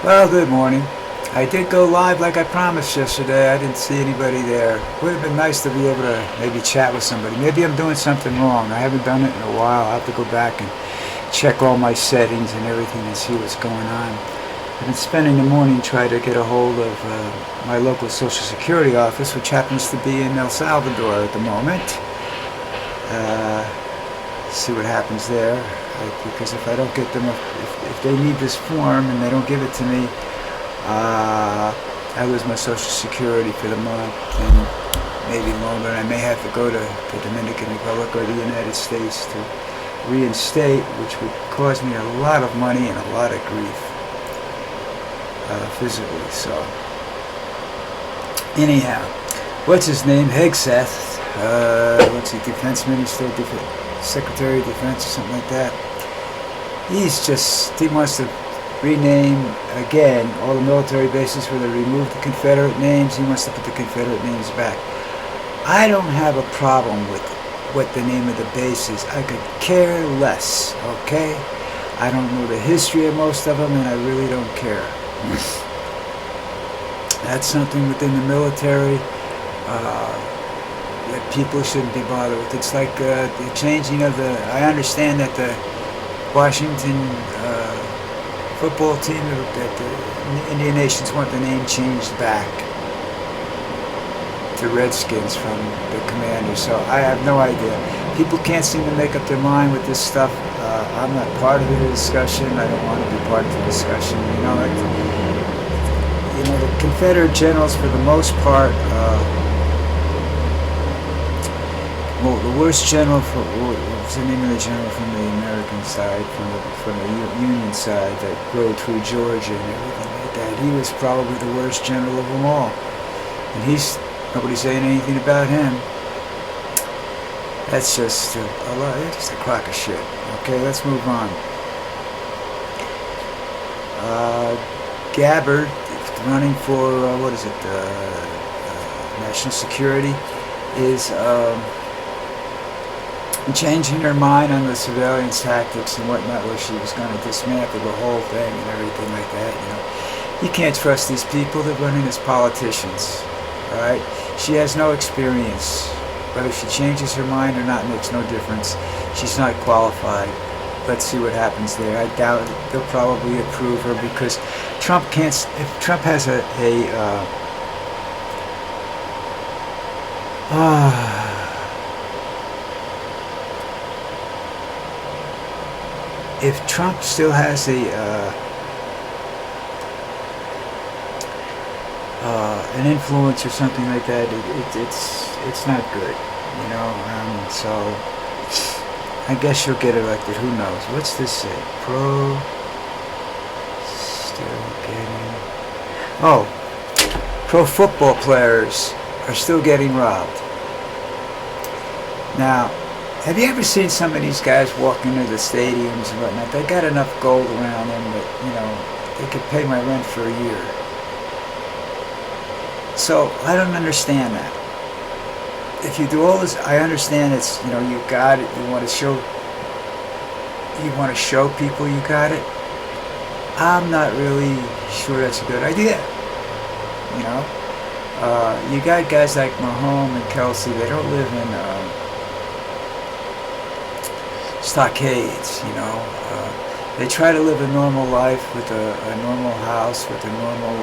Well, good morning. I did go live like I promised yesterday. I didn't see anybody there. Would have been nice to be able to maybe chat with somebody. Maybe I'm doing something wrong. I haven't done it in a while. I'll have to go back and check all my settings and everything and see what's going on. I've been spending the morning trying to get a hold of my local Social Security office, which happens to be in El Salvador at the moment. See what happens there. Because if I don't get them, if they need this form and they don't give it to me, I lose my Social Security for the month and maybe longer. And I may have to go to the Dominican Republic or the United States to reinstate, which would cause me a lot of money and a lot of grief physically. So anyhow, what's his name? HEGSETH. What's he? Defense Minister, Secretary of Defense, or something like that. He wants to rename again all the military bases where they removed the Confederate names. He wants to put the Confederate names back. I don't have a problem with what the name of the base is. I could care less, okay? I don't know the history of most of them, and I really don't care. That's something within the military that people shouldn't be bothered with. It's like the changing of the... I understand that the Washington football team, that the Indian Nations want the name changed back to Redskins from the Commanders. So I have no idea. People can't seem to make up their mind with this stuff. I'm not part of the discussion. I don't want to be part of the discussion. The Confederate generals, for the most part, well, the worst general, what's the name of the general from the American side, from the Union side that rode through Georgia and everything like that? He was probably the worst general of them all, and nobody's saying anything about him. That's just a crock of shit. Okay, let's move on. GABBARD, running for national security, is changing her mind on the surveillance tactics and whatnot, where she was going to dismantle the whole thing and everything like that. You can't trust these people. They're running as politicians. All right, she has no experience. Whether she changes her mind or not makes no difference. She's not qualified. Let's see what happens there. I doubt it. They'll probably approve her because Trump can't. If Trump has if Trump still has an influence or something like that, it's not good, so I guess she'll get elected. Who knows? What's this say? Pro football players are still getting robbed. Now, have you ever seen some of these guys walking into the stadiums and whatnot? They got enough gold around them that, they could pay my rent for a year. So, I don't understand that. If you do all this, I understand it's, you got it, you want to show people you got it. I'm not really sure that's a good idea. You got guys like Mahomes and Kelsey. They don't live in stockades, they try to live a normal life with a normal house, with a normal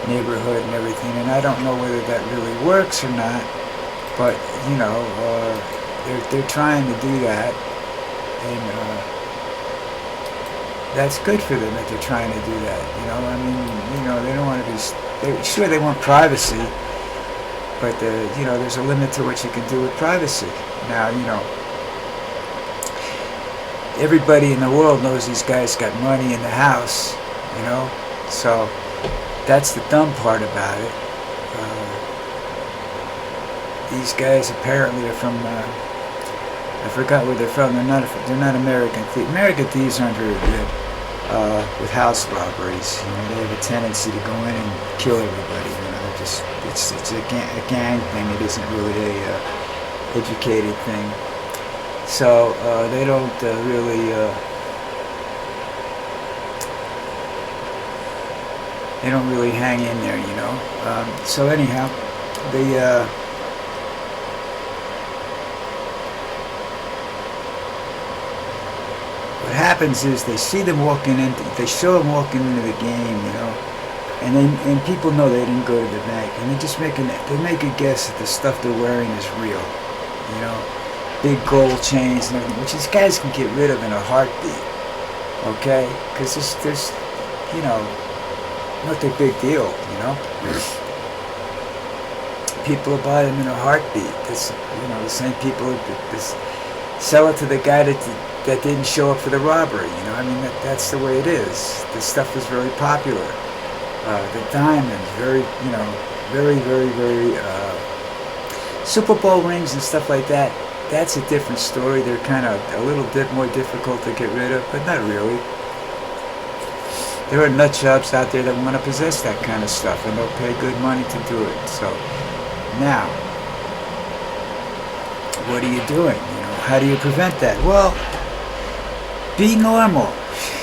neighborhood and everything, and I don't know whether that really works or not, but they're trying to do that, and that's good for them that they're trying to do that. They don't want to be. Sure, they want privacy, but there's a limit to what you can do with privacy. Now, everybody in the world knows these guys got money in the house, so that's the dumb part about it. These guys apparently are from, I forgot where they're from. They're not American thieves. American thieves aren't very good with house robberies. They have a tendency to go in and kill everybody. It's a gang thing. It isn't really a educated thing. So they don't really They don't really hang in there, you know. So anyhow, the what happens is they see them walking in, they show them walking into the game, you know, and people know they didn't go to the bank, and they make a guess that the stuff they're wearing is real, you know, big gold chains and everything, which these guys can get rid of in a heartbeat, okay, because there's, you know, not a big deal, you know. People will buy them in a heartbeat. This, you know, the same people that sell it to the guy that didn't show up for the robbery. You know, I mean, that's the way it is. This stuff is very popular. The diamonds, very, you know, very, very, very Super Bowl rings and stuff like that. That's a different story. They're kind of a little bit more difficult to get rid of, but not really. There are nut jobs out there that want to possess that kind of stuff, and they'll pay good money to do it. So now, what are you doing? You know, how do you prevent that? Well, be normal.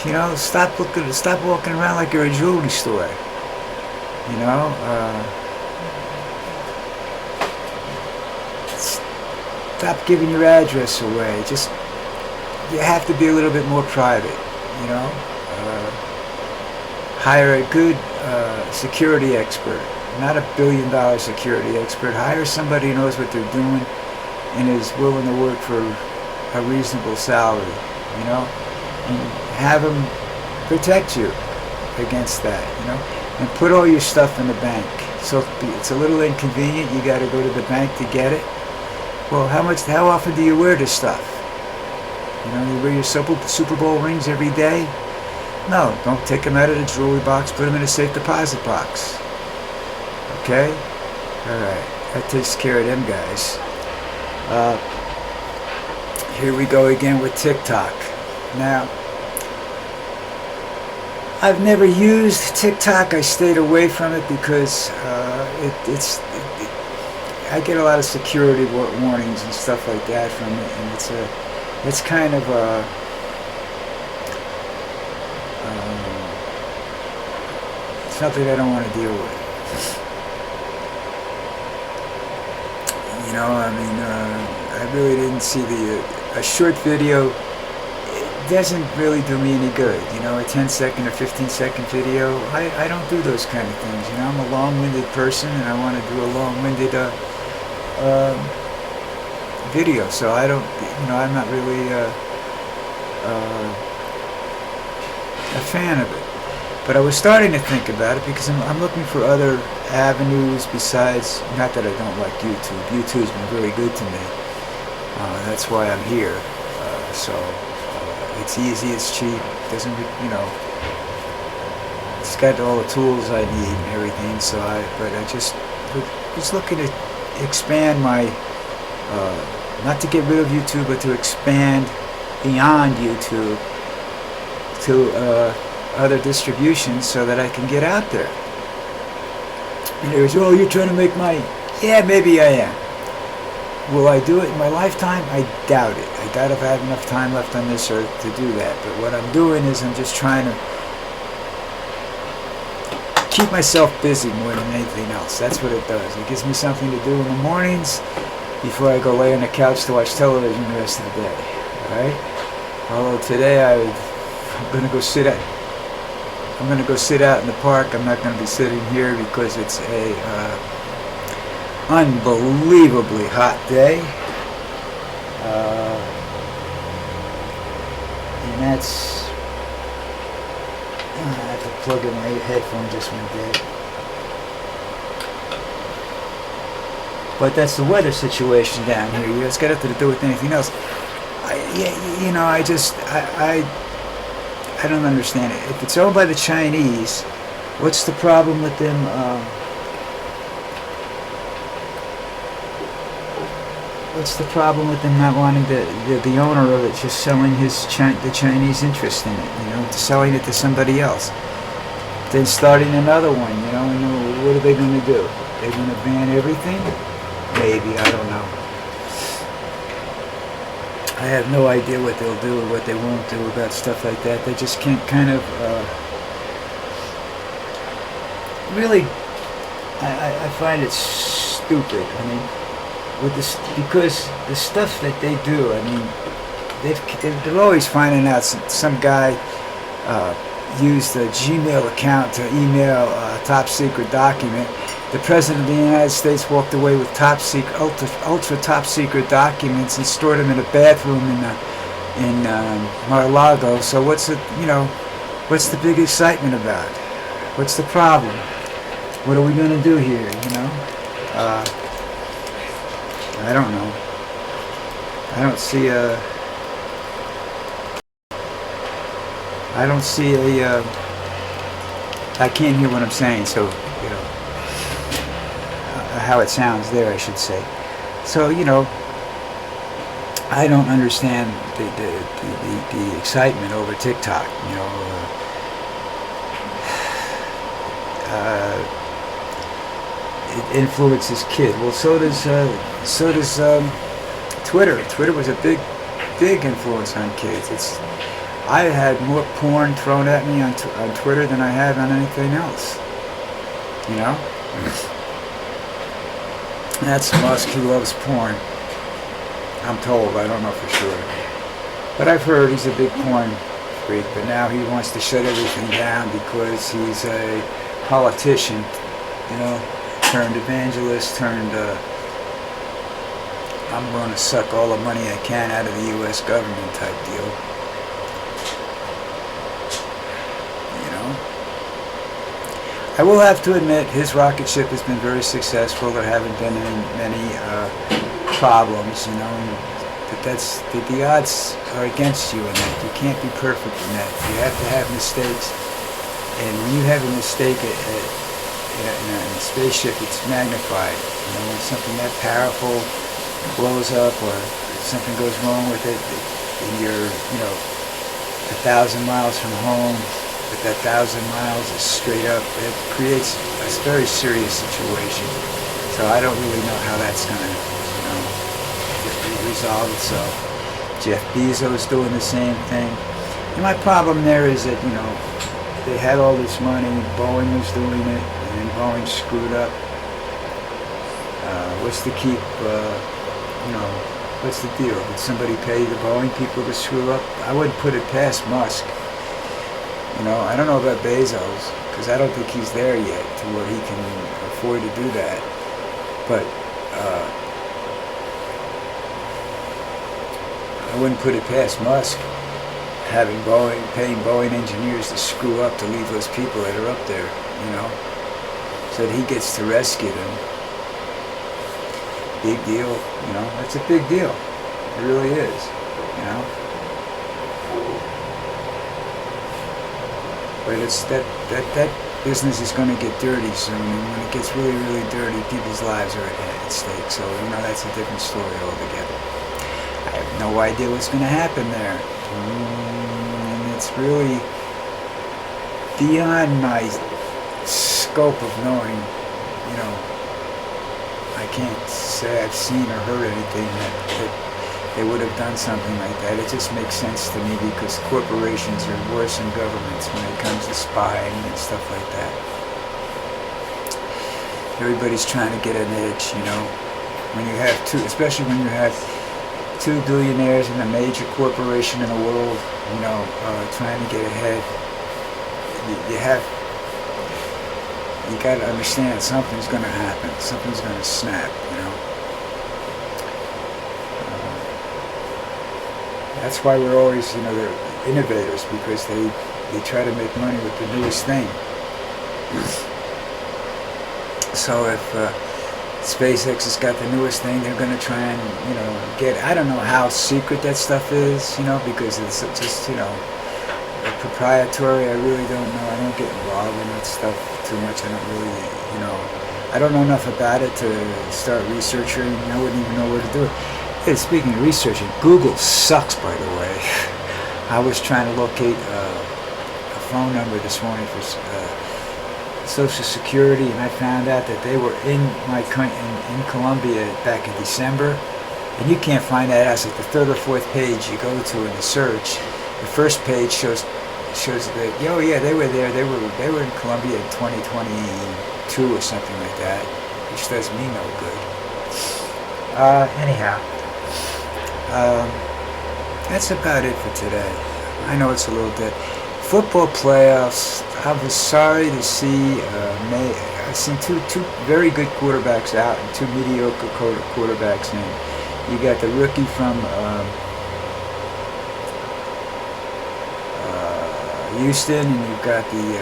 You know, stop walking around like you're a jewelry store. You know, stop giving your address away. Just, you have to be a little bit more private. You know. Hire a good security expert, not $1 billion security expert. Hire somebody who knows what they're doing and is willing to work for a reasonable salary, you know, and have them protect you against that, you know, and put all your stuff in the bank. So it's a little inconvenient. You got to go to the bank to get it. Well, how often do you wear this stuff? You know, you wear your Super Bowl rings every day. No, don't take them out of the jewelry box. Put them in a safe deposit box. Okay? Alright. That takes care of them guys. Here we go again with TikTok. Now, I've never used TikTok. I stayed away from it because I get a lot of security warnings and stuff like that from it, and it's kind of a... something I don't want to deal with. You know, I mean, I really didn't see a short video. It doesn't really do me any good. You know, a 10-second or 15-second video. I don't do those kind of things. You know, I'm a long-winded person, and I want to do a long-winded video. So I don't. You know, I'm not really a fan of it. But I was starting to think about it because I'm looking for other avenues besides, not that I don't like YouTube. YouTube's been very good to me. That's why I'm here. It's easy, it's cheap, doesn't, you know, it's got all the tools I need and everything. So I just was looking to expand my, not to get rid of YouTube, but to expand beyond YouTube to, other distributions so that I can get out there. And there's, oh, you're trying to make money. Yeah, maybe I am. Will I do it in my lifetime? I doubt it. I doubt if I have enough time left on this earth to do that. But what I'm doing is I'm just trying to keep myself busy more than anything else. That's what it does. It gives me something to do in the mornings before I go lay on the couch to watch television the rest of the day. Alright? Although today I'm going to go sit out in the park. I'm not going to be sitting here because it's a unbelievably hot day. And that's... I have to plug in my headphone just one day. But that's the weather situation down here. It's got nothing to do with anything else. I don't understand it. If it's owned by the Chinese, what's the problem with them? What's the problem with them not wanting the owner of it just selling the Chinese interest in it? You know, selling it to somebody else, then starting another one. You know, and what are they going to do? They're going to ban everything? Maybe, I don't know. I have no idea what they'll do or what they won't do about stuff like that. They just can't kind of really, I find it stupid. I mean, with this, because the stuff that they do, I mean, they're always finding out some guy used a Gmail account to email a top secret document. The President of the United States walked away with top secret, ultra top secret documents and stored them in a bathroom in Mar-a-Lago. So what's what's the big excitement about? What's the problem? What are we going to do here? I don't know. I don't see a. I can't hear what I'm saying, so how it sounds there, I should say. So I don't understand the excitement over TikTok. It influences kids. Well, so does Twitter. Twitter was a big influence on kids. I had more porn thrown at me on Twitter than I have on anything else. That's Musk. He loves porn. I'm told. I don't know for sure. But I've heard he's a big porn freak. But now he wants to shut everything down because he's a politician, turned evangelist, turned I'm going to suck all the money I can out of the U.S. government type deal. I will have to admit his rocket ship has been very successful. There haven't been many problems, but the odds are against you in that. You can't be perfect in that. You have to have mistakes, and when you have a mistake in a spaceship, it's magnified. When something that powerful blows up or something goes wrong with it, and you're 1,000 miles from home, but that 1,000 miles is straight up, it creates a very serious situation. So I don't really know how that's going to resolve itself. Jeff Bezos doing the same thing. And my problem there is that, they had all this money, Boeing was doing it, and then Boeing screwed up. What's the keep, what's the deal? Did somebody pay the Boeing people to screw up? I wouldn't put it past Musk. I don't know about Bezos, because I don't think he's there yet to where he can afford to do that. But I wouldn't put it past Musk paying Boeing engineers to screw up to leave those people that are up there, so that he gets to rescue them. Big deal, that's a big deal. It really is, But it's that business is going to get dirty soon, and when it gets really, really dirty, people's lives are at stake. So that's a different story altogether. I have no idea what's going to happen there, and it's really beyond my scope of knowing. I can't say I've seen or heard anything that they would have done something like that. It just makes sense to me because corporations are worse than governments when it comes to spying and stuff like that. Everybody's trying to get an edge, When you have especially when you have 2 billionaires in a major corporation in the world, trying to get ahead, you got to understand something's going to happen. Something's going to snap, That's why we're always, they're innovators, because they try to make money with the newest thing. So if SpaceX has got the newest thing, they're going to try and, get, I don't know how secret that stuff is, because it's just, proprietary. I really don't know. I don't get involved in that stuff too much. I don't really, I don't know enough about it to start researching. I wouldn't even know where to do it. Hey, speaking of researching, Google sucks, by the way. I was trying to locate a phone number this morning for Social Security, and I found out that they were in Colombia back in December, and you can't find that. It's like the 3rd or 4th page you go to in the search. The first page shows shows that, oh yeah, they were there. They were in Colombia in 2022 or something like that, which does me no good. Anyhow, that's about it for today. I know it's a little bit. Football playoffs, I was sorry to see, I've seen two very good quarterbacks out and two mediocre quarterbacks in. You got the rookie from Houston, and you've got the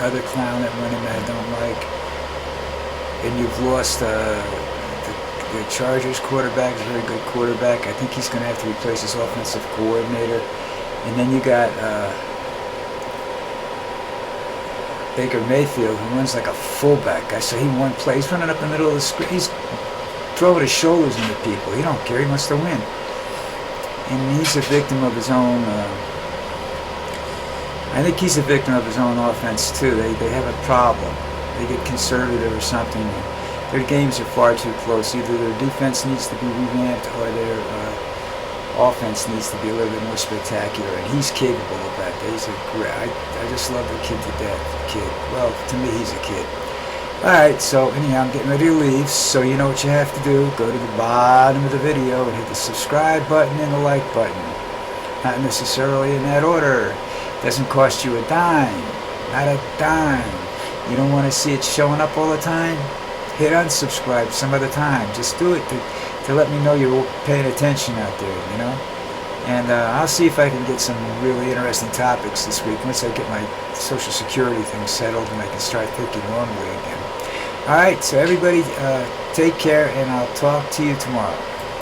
other clown that went in that I don't like. And you've lost the Chargers quarterback, is a very good quarterback. I think he's going to have to replace his offensive coordinator. And then you got Baker Mayfield, who runs like a fullback. I saw he one play. He's running up the middle of the screen. He's throwing his shoulders into people. He don't care. He wants to win. And he's a victim of his own. I think he's a victim of his own offense too. They have a problem. They get conservative or something. Their games are far too close. Either their defense needs to be revamped or their offense needs to be a little bit more spectacular. And he's capable of that. He's a great. I just love the kid to death. Kid. Well, to me, he's a kid. Alright, so anyhow, I'm getting ready to leave, so you know what you have to do. Go to the bottom of the video and hit the subscribe button and the like button. Not necessarily in that order. Doesn't cost you a dime. Not a dime. You don't want to see it showing up all the time? Hit unsubscribe some other time. Just do it to let me know you're paying attention out there, you know? And I'll see if I can get some really interesting topics this week once I get my Social Security thing settled and I can start thinking normally again. Alright, so everybody take care, and I'll talk to you tomorrow.